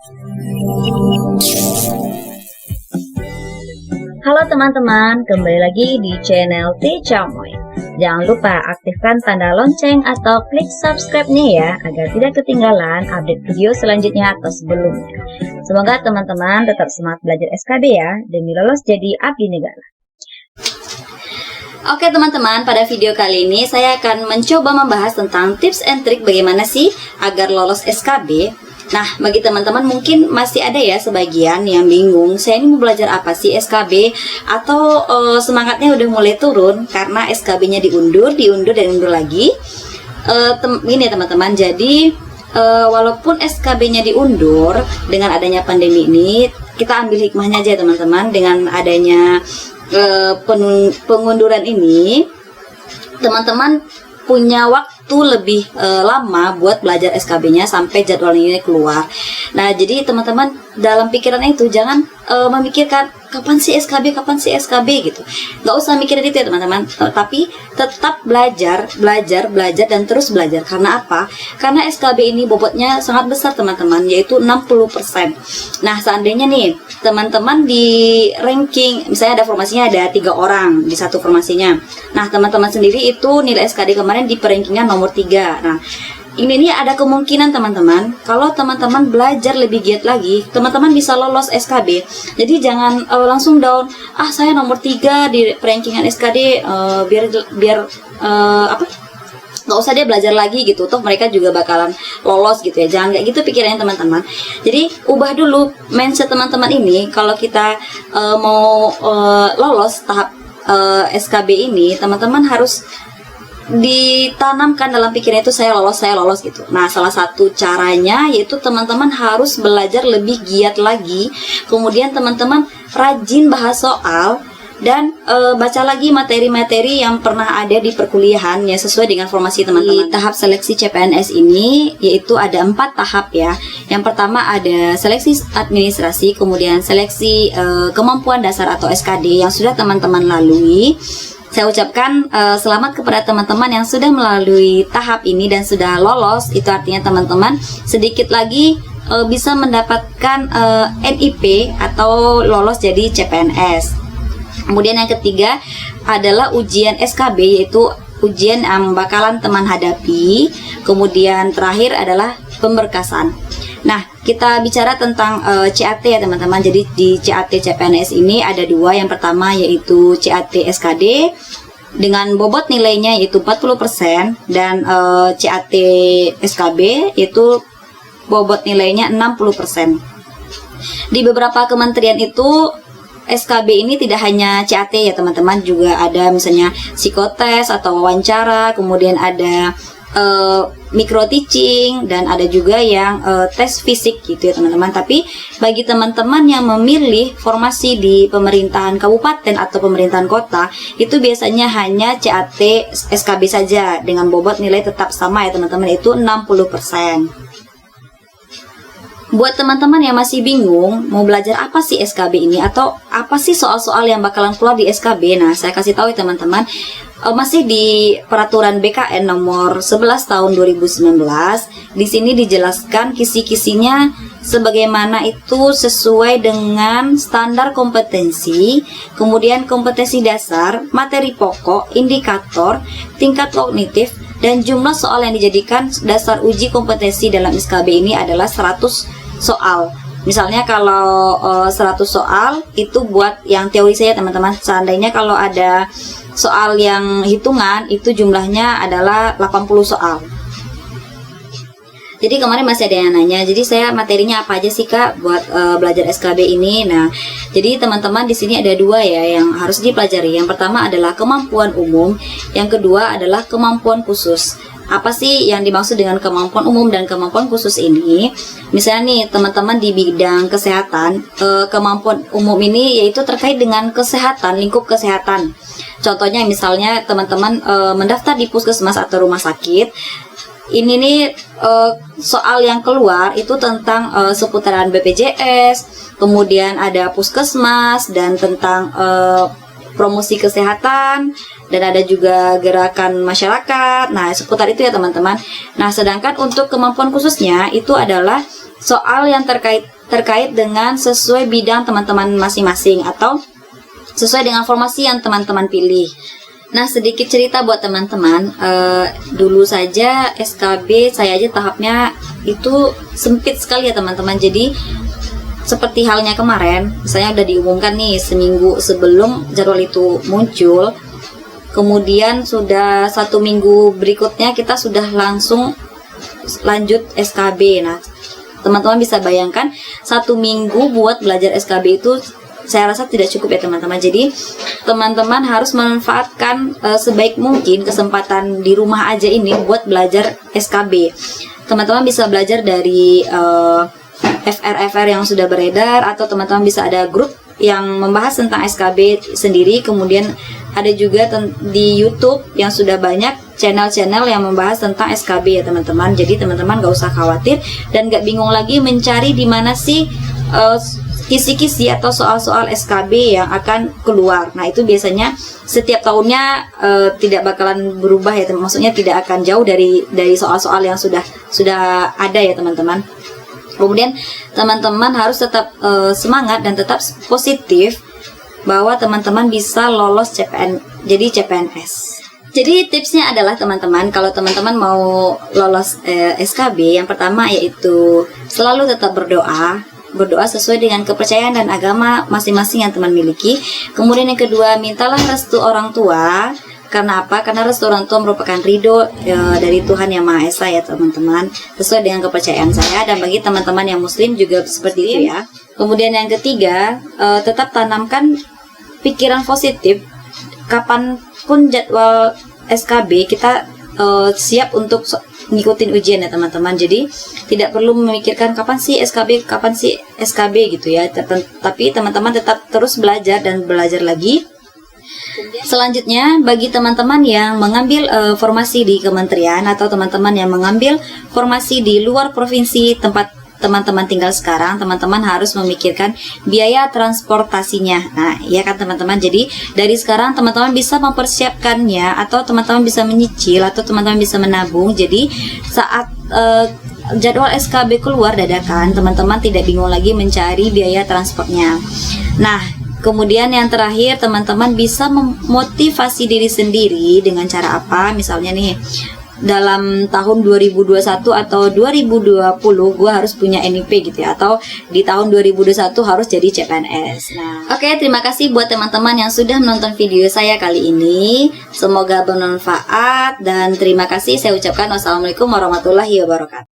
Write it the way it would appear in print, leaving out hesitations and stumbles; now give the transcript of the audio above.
Halo teman-teman, kembali lagi di channel T-Chamoy. Jangan lupa aktifkan tanda lonceng atau klik subscribe-nya ya, agar tidak ketinggalan update video selanjutnya atau sebelumnya. Semoga teman-teman tetap semangat belajar SKB ya, demi lolos jadi abdi negara. Oke teman-teman, pada video kali ini saya akan mencoba membahas tentang tips and trik bagaimana sih agar lolos SKB. Nah, bagi teman-teman mungkin masih ada ya sebagian yang bingung, saya ini mau belajar apa sih SKB, atau semangatnya udah mulai turun karena SKB-nya diundur lagi. Ini ya teman-teman, jadi walaupun SKB-nya diundur dengan adanya pandemi ini, kita ambil hikmahnya aja teman-teman. Dengan adanya pengunduran ini, teman-teman punya waktu lebih lama buat belajar SKB-nya sampai jadwalnya ini keluar. Nah, jadi teman-teman dalam pikiran itu jangan memikirkan kapan sih SKB gitu. Nggak usah mikirin itu ya teman-teman. Tapi tetap belajar dan terus belajar. Karena apa? Karena SKB ini bobotnya sangat besar teman-teman, yaitu 60%. Nah, seandainya nih teman-teman di ranking, misalnya ada formasinya ada 3 orang di satu formasinya. Nah, teman-teman sendiri itu nilai SKD kemarin di rankingnya nomor 3. Nah, ini nih ada kemungkinan teman-teman, kalau teman-teman belajar lebih giat lagi, teman-teman bisa lolos SKB. Jadi jangan langsung down. Saya nomor 3 di rankingan SKD, biar nggak usah dia belajar lagi gitu, toh mereka juga bakalan lolos gitu ya. Jangan kayak gitu pikirannya teman-teman. Jadi ubah dulu mindset teman-teman ini. Kalau kita mau lolos tahap SKB ini, teman-teman harus ditanamkan dalam pikiran itu saya lolos gitu. Nah, salah satu caranya yaitu teman-teman harus belajar lebih giat lagi. Kemudian teman-teman rajin bahas soal dan baca lagi materi-materi yang pernah ada di perkuliahan ya, sesuai dengan formasi teman-teman. Di tahap seleksi CPNS ini yaitu ada 4 tahap ya. Yang pertama ada seleksi administrasi, kemudian seleksi kemampuan dasar atau SKD yang sudah teman-teman lalui. Saya ucapkan selamat kepada teman-teman yang sudah melalui tahap ini dan sudah lolos. Itu artinya teman-teman sedikit lagi bisa mendapatkan NIP atau lolos jadi CPNS. Kemudian yang ketiga adalah ujian SKB, yaitu ujian yang bakalan teman hadapi. Kemudian terakhir adalah pemberkasan. Nah, kita bicara tentang CAT ya teman-teman. Jadi di CAT CPNS ini ada 2. Yang pertama yaitu CAT SKD dengan bobot nilainya yaitu 40%, dan CAT SKB yaitu bobot nilainya 60%. Di beberapa kementerian itu SKB ini tidak hanya CAT ya teman-teman, juga ada misalnya psikotes atau wawancara, kemudian ada micro teaching, dan ada juga yang tes fisik gitu ya teman-teman. Tapi bagi teman-teman yang memilih formasi di pemerintahan kabupaten atau pemerintahan kota, itu biasanya hanya CAT SKB saja dengan bobot nilai tetap sama ya teman-teman, itu 60%. Buat teman-teman yang masih bingung mau belajar apa sih SKB ini, atau apa sih soal-soal yang bakalan keluar di SKB, nah saya kasih tahu ya teman-teman, masih di peraturan BKN nomor 11 tahun 2019. Di sini dijelaskan kisi-kisinya sebagaimana itu sesuai dengan standar kompetensi, kemudian kompetensi dasar, materi pokok, indikator, tingkat kognitif, dan jumlah soal yang dijadikan dasar uji kompetensi dalam SKB ini adalah 100 soal. Misalnya kalau 100 soal itu buat yang teori saja teman-teman. Seandainya kalau ada soal yang hitungan itu jumlahnya adalah 80 soal. Jadi kemarin masih ada yang nanya, jadi saya materinya apa aja sih Kak buat belajar SKB ini? Nah, jadi teman-teman di sini ada 2 ya yang harus dipelajari. Yang pertama adalah kemampuan umum, yang kedua adalah kemampuan khusus. Apa sih yang dimaksud dengan kemampuan umum dan kemampuan khusus ini? Misalnya nih teman-teman di bidang kesehatan, kemampuan umum ini yaitu terkait dengan kesehatan, lingkup kesehatan. Contohnya misalnya teman-teman mendaftar di puskesmas atau rumah sakit. Ini nih soal yang keluar itu tentang seputaran BPJS, kemudian ada puskesmas, dan tentang promosi kesehatan, dan ada juga gerakan masyarakat. Nah, seputar itu ya teman-teman. Nah, sedangkan untuk kemampuan khususnya itu adalah soal yang terkait dengan sesuai bidang teman-teman masing-masing atau sesuai dengan formasi yang teman-teman pilih. Nah, sedikit cerita buat teman-teman. Dulu saja SKB saya aja tahapnya itu sempit sekali ya teman-teman. Jadi seperti halnya kemarin, misalnya udah diumumkan nih seminggu sebelum jadwal itu muncul, kemudian sudah 1 minggu berikutnya kita sudah langsung lanjut SKB. Nah, teman-teman bisa bayangkan 1 minggu buat belajar SKB itu saya rasa tidak cukup ya teman-teman. Jadi teman-teman harus memanfaatkan sebaik mungkin kesempatan di rumah aja ini buat belajar SKB. Teman-teman bisa belajar dari FR yang sudah beredar, atau teman-teman bisa ada grup yang membahas tentang SKB sendiri. Kemudian ada juga di YouTube yang sudah banyak channel-channel yang membahas tentang SKB ya teman-teman. Jadi teman-teman gak usah khawatir dan gak bingung lagi mencari di mana sih kisi-kisi atau soal-soal SKB yang akan keluar. Nah, itu biasanya setiap tahunnya tidak bakalan berubah ya, maksudnya tidak akan jauh dari soal-soal yang sudah ada ya teman-teman. Kemudian teman-teman harus tetap semangat dan tetap positif bahwa teman-teman bisa lolos CPNS. Jadi tipsnya adalah teman-teman, kalau teman-teman mau lolos SKB, yang pertama yaitu selalu tetap berdoa sesuai dengan kepercayaan dan agama masing-masing yang teman miliki. Kemudian yang kedua, mintalah restu orang tua. Karena apa? Karena restu orang tua merupakan ridho dari Tuhan Yang Maha Esa ya teman-teman, sesuai dengan kepercayaan saya. Dan bagi teman-teman yang muslim juga seperti itu ya. Kemudian yang ketiga, tetap tanamkan pikiran positif. Kapanpun jadwal SKB, kita siap untuk ngikutin ujian ya teman-teman. Jadi tidak perlu memikirkan kapan sih SKB gitu ya. Tapi teman-teman tetap terus belajar dan belajar lagi. Selanjutnya, bagi teman-teman yang mengambil formasi di kementerian atau teman-teman yang mengambil formasi di luar provinsi tempat teman-teman tinggal sekarang, teman-teman harus memikirkan biaya transportasinya. Nah, ya kan teman-teman. Jadi dari sekarang teman-teman bisa mempersiapkannya, atau teman-teman bisa menyicil, atau teman-teman bisa menabung. Jadi saat jadwal SKB keluar dadakan, teman-teman tidak bingung lagi mencari biaya transportnya. Nah, kemudian yang terakhir, teman-teman bisa memotivasi diri sendiri dengan cara apa? Misalnya nih, dalam tahun 2021 atau 2020 gue harus punya NIP gitu ya, atau di tahun 2021 harus jadi CPNS. Nah, oke, terima kasih buat teman-teman yang sudah menonton video saya kali ini. Semoga bermanfaat dan terima kasih. Saya ucapkan wassalamualaikum warahmatullahi wabarakatuh.